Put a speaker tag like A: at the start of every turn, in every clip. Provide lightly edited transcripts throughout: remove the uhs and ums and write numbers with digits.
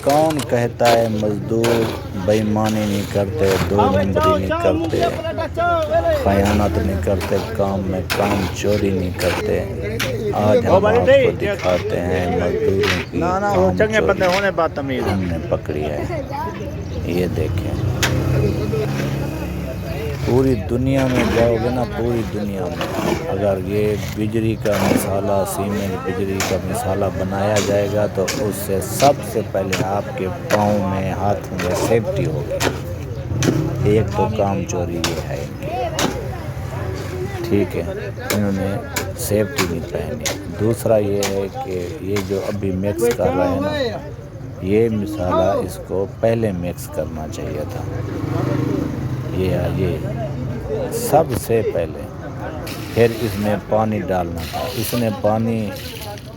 A: کون کہتا ہے مزدور بےایمانی نہیں کرتے، دو نمبری نہیں کرتے، خیانت نہیں کرتے، کام میں کام چوری نہیں کرتے؟ آج ہم آپ کو دکھاتے ہیں مزدوروں کی کام چوری ہم نے پکڑی ہے۔ یہ دیکھیں، پوری دنیا میں جاؤ گے نا، پوری دنیا میں اگر یہ بجلی کا مسالہ، سیمنٹ بجلی کا مسالہ بنایا جائے گا تو اس سے سب سے پہلے آپ کے پاؤں میں، ہاتھوں میں سیفٹی ہوگی۔ ایک تو کام چوری یہ ہے ان کی، ٹھیک ہے، انہوں نے سیفٹی نہیں پہنی۔ دوسرا یہ ہے کہ یہ جو ابھی مکس کر رہے ہیں نا، یہ مسالہ اس کو پہلے مکس کرنا چاہیے تھا، یہ سب سے پہلے، پھر اس میں پانی ڈالنا تھا۔ اس نے پانی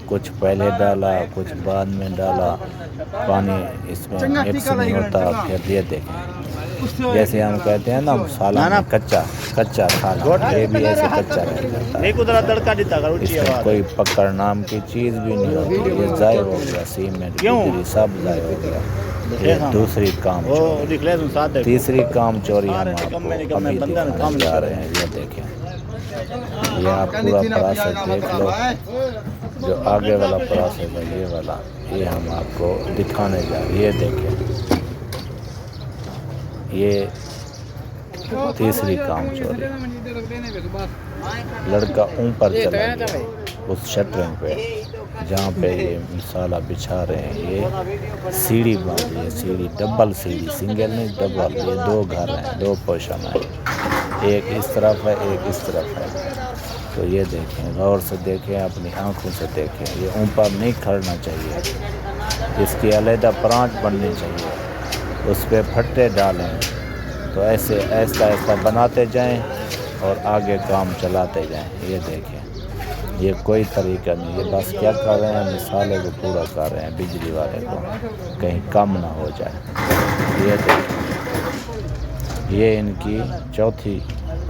A: کچھ پہلے ڈالا، کچھ بعد میں ڈالا، پانی اس میں مکس نہیں ہوتا۔ پھر یہ دیکھیں، جیسے ہم کہتے ہیں نا سالن میں کچا سالن، یہ بھی ایسے کچا رہ جاتا ہے، اس میں کوئی پکڑ نام کی چیز بھی نہیں ہوتی۔ یہ ضائع ہو گیا، سیمنٹ بجلی سب ضائع ہو گیا۔ یہ دوسری کام چوری۔ تیسری کام چوری ہم آپ کو ابھی دکھانے جا رہے ہیں۔ یہ دیکھیں، یہ آپ پورا پروسیس دیکھ لو، جو آگے والا پروسیس ہے یہ والا، یہ ہم آپ کو دکھانے جا رہے ہیں۔ یہ دیکھیں، یہ تیسری کام چوری۔ لڑکا اوپر چلا گیا اس شٹرنگ پہ جہاں پہ یہ مسالہ بچھا رہے ہیں۔ یہ سیڑھی بن رہی ہے، سیڑھی ڈبل سیڑھی، سنگل نہیں ڈبل۔ یہ دو گھر ہیں، دو پوشن ہیں، ایک اس طرف ہے، ایک اس طرف ہے۔ تو یہ دیکھیں، غور سے دیکھیں، اپنی آنکھوں سے دیکھیں۔ یہ اوپر نہیں کھڑنا چاہیے، اس کی علیحدہ برانچ بننی چاہیے، اس پہ پھٹے ڈالیں۔ تو ایسے آہستہ آہستہ بناتے جائیں اور آگے کام چلاتے جائیں۔ یہ دیکھیں، یہ کوئی طریقہ نہیں، یہ بس کیا کر رہے ہیں، مسالے کو پورا کر رہے ہیں بجلی والے کو، کہیں کم نہ ہو جائے۔ یہ دیکھیں، یہ ان کی چوتھی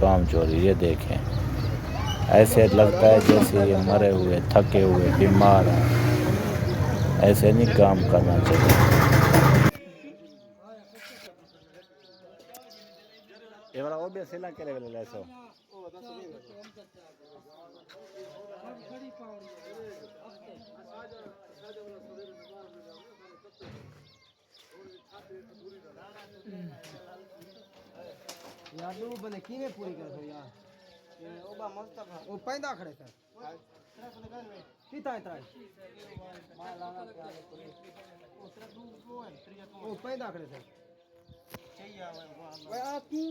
A: کام چوری۔ یہ دیکھیں، ایسے لگتا ہے جیسے یہ مرے ہوئے، تھکے ہوئے، بیمار ہیں۔ ایسے نہیں کام کرنا چاہیے۔
B: یار وہ بنے کیویں پوری کر دو یار، او با مصطفی او پیندا کھڑے سر کیتا اترا او پیندا کھڑے سر وہ آ تو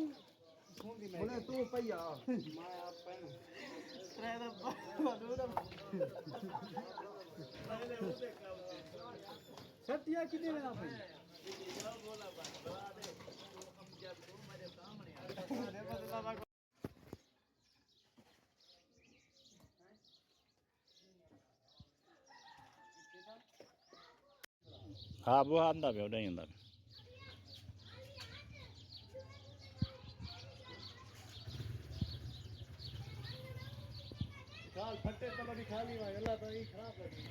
B: بولے تو پیا میں آپ پین ستیا کتنے میں آپ
A: ہاں وہ آندا پہ نہیں آندا۔
B: کال پھٹے تو بھی کھا لی اللہ تو یہ خراب لگی۔